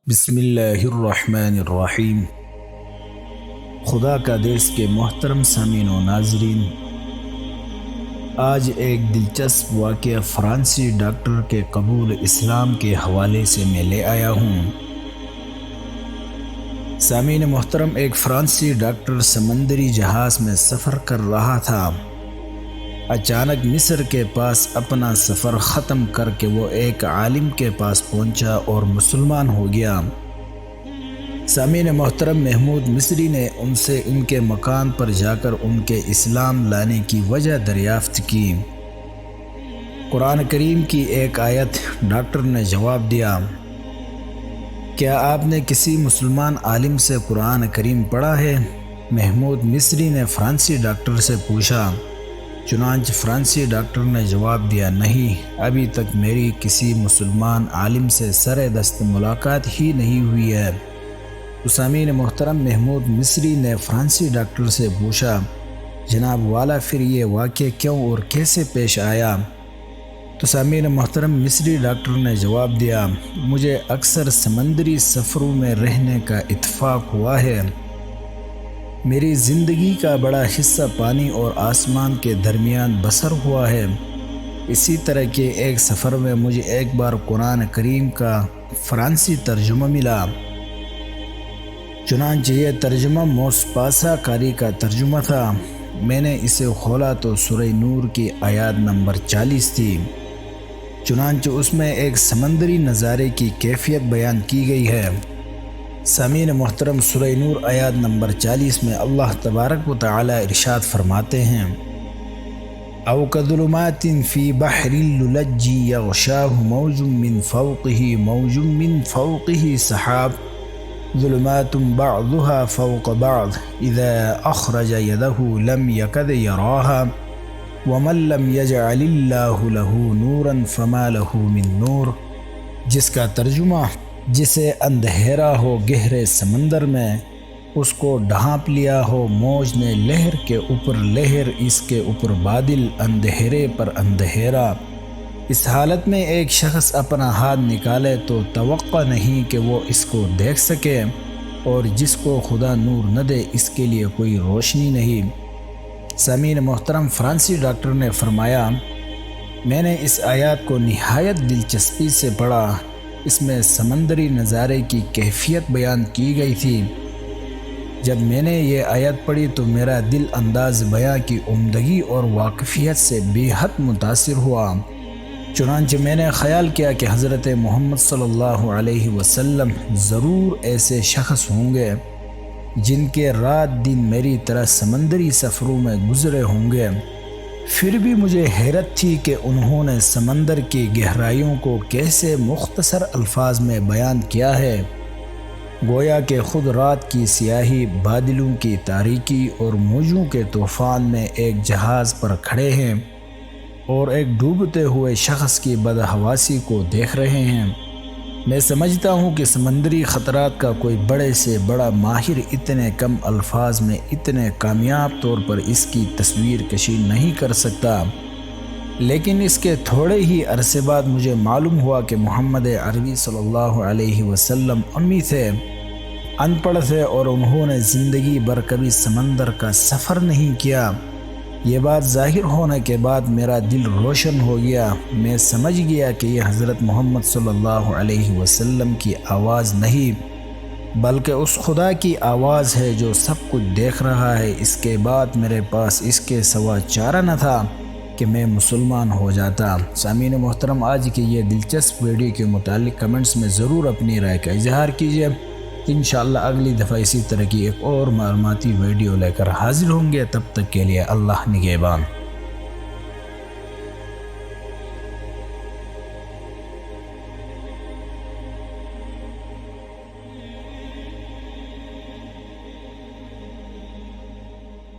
بسم اللہ الرحمن الرحیم۔ خدا کا دیس کے محترم سامعین و ناظرین، آج ایک دلچسپ واقعہ فرانسی ڈاکٹر کے قبول اسلام کے حوالے سے میں لے آیا ہوں۔ سامعین محترم، ایک فرانسی ڈاکٹر سمندری جہاز میں سفر کر رہا تھا۔ اچانک مصر کے پاس اپنا سفر ختم کر کے وہ ایک عالم کے پاس پہنچا اور مسلمان ہو گیا۔ سامعین محترم، محمود مصری نے ان سے ان کے مکان پر جا کر ان کے اسلام لانے کی وجہ دریافت کی۔ قرآن کریم کی ایک آیت ڈاکٹر نے جواب دیا، کیا آپ نے کسی مسلمان عالم سے قرآن کریم پڑھا ہے؟ محمود مصری نے فرانسی ڈاکٹر سے پوچھا۔ چنانچہ فرانسی ڈاکٹر نے جواب دیا، نہیں، ابھی تک میری کسی مسلمان عالم سے سر دست ملاقات ہی نہیں ہوئی ہے۔ تو سامعین محترم، محمود مصری نے فرانسی ڈاکٹر سے پوچھا، جناب والا، پھر یہ واقعہ کیوں اور کیسے پیش آیا؟ تو سامعین محترم، مصری ڈاکٹر نے جواب دیا، مجھے اکثر سمندری سفروں میں رہنے کا اتفاق ہوا ہے۔ میری زندگی کا بڑا حصہ پانی اور آسمان کے درمیان بسر ہوا ہے۔ اسی طرح کے ایک سفر میں مجھے ایک بار قرآن کریم کا فرانسی ترجمہ ملا۔ چنانچہ یہ ترجمہ موسپاسا کاری کا ترجمہ تھا۔ میں نے اسے کھولا تو سورہ نور کی آیات نمبر 40 تھی۔ چنانچہ اس میں ایک سمندری نظارے کی کیفیت بیان کی گئی ہے۔ سامعین محترم، سورہ نور آیات نمبر 40 میں اللہ تبارک و تعالی ارشاد فرماتے ہیں، او کظلمات فی بحر اللجی یغشاہ موج من فوقہ سحاب ظلمات بعضها فوق بعض اذا اخرج یدہ لم یکد یراها ومن لم یجعل اللہ لہ نورا فما لہ من نور، جس کا ترجمہ، جسے اندھیرا ہو گہرے سمندر میں، اس کو ڈھانپ لیا ہو موج نے لہر کے اوپر لہر، اس کے اوپر بادل، اندھیرے پر اندھیرا۔ اس حالت میں ایک شخص اپنا ہاتھ نکالے تو توقع نہیں کہ وہ اس کو دیکھ سکے، اور جس کو خدا نور نہ دے اس کے لیے کوئی روشنی نہیں۔ سامعین محترم، فرانسی ڈاکٹر نے فرمایا، میں نے اس آیات کو نہایت دلچسپی سے پڑھا۔ اس میں سمندری نظارے کی کیفیت بیان کی گئی تھی۔ جب میں نے یہ آیت پڑھی تو میرا دل انداز بیان کی عمدگی اور واقفیت سے بے حد متاثر ہوا۔ چنانچہ میں نے خیال کیا کہ حضرت محمد صلی اللہ علیہ وسلم ضرور ایسے شخص ہوں گے جن کے رات دن میری طرح سمندری سفروں میں گزرے ہوں گے۔ پھر بھی مجھے حیرت تھی کہ انہوں نے سمندر کی گہرائیوں کو کیسے مختصر الفاظ میں بیان کیا ہے، گویا کہ خود رات کی سیاہی، بادلوں کی تاریکی اور موجوں کے طوفان میں ایک جہاز پر کھڑے ہیں اور ایک ڈوبتے ہوئے شخص کی بدحواسی کو دیکھ رہے ہیں۔ میں سمجھتا ہوں کہ سمندری خطرات کا کوئی بڑے سے بڑا ماہر اتنے کم الفاظ میں اتنے کامیاب طور پر اس کی تصویر کشی نہیں کر سکتا، لیکن اس کے تھوڑے ہی عرصے بعد مجھے معلوم ہوا کہ محمد عربی صلی اللہ علیہ وسلم امی تھے، ان پڑھ تھے، اور انہوں نے زندگی بھر کبھی سمندر کا سفر نہیں کیا۔ یہ بات ظاہر ہونے کے بعد میرا دل روشن ہو گیا۔ میں سمجھ گیا کہ یہ حضرت محمد صلی اللہ علیہ وسلم کی آواز نہیں بلکہ اس خدا کی آواز ہے جو سب کچھ دیکھ رہا ہے۔ اس کے بعد میرے پاس اس کے سوا چارہ نہ تھا کہ میں مسلمان ہو جاتا۔ سامعین محترم، آج کی یہ دلچسپ ویڈیو کے متعلق کمنٹس میں ضرور اپنی رائے کا اظہار کیجیے۔ انشاءاللہ اگلی دفعہ اسی طرح کی ایک اور معلوماتی ویڈیو لے کر حاضر ہوں گے۔ تب تک کے لیے اللہ نگہبان۔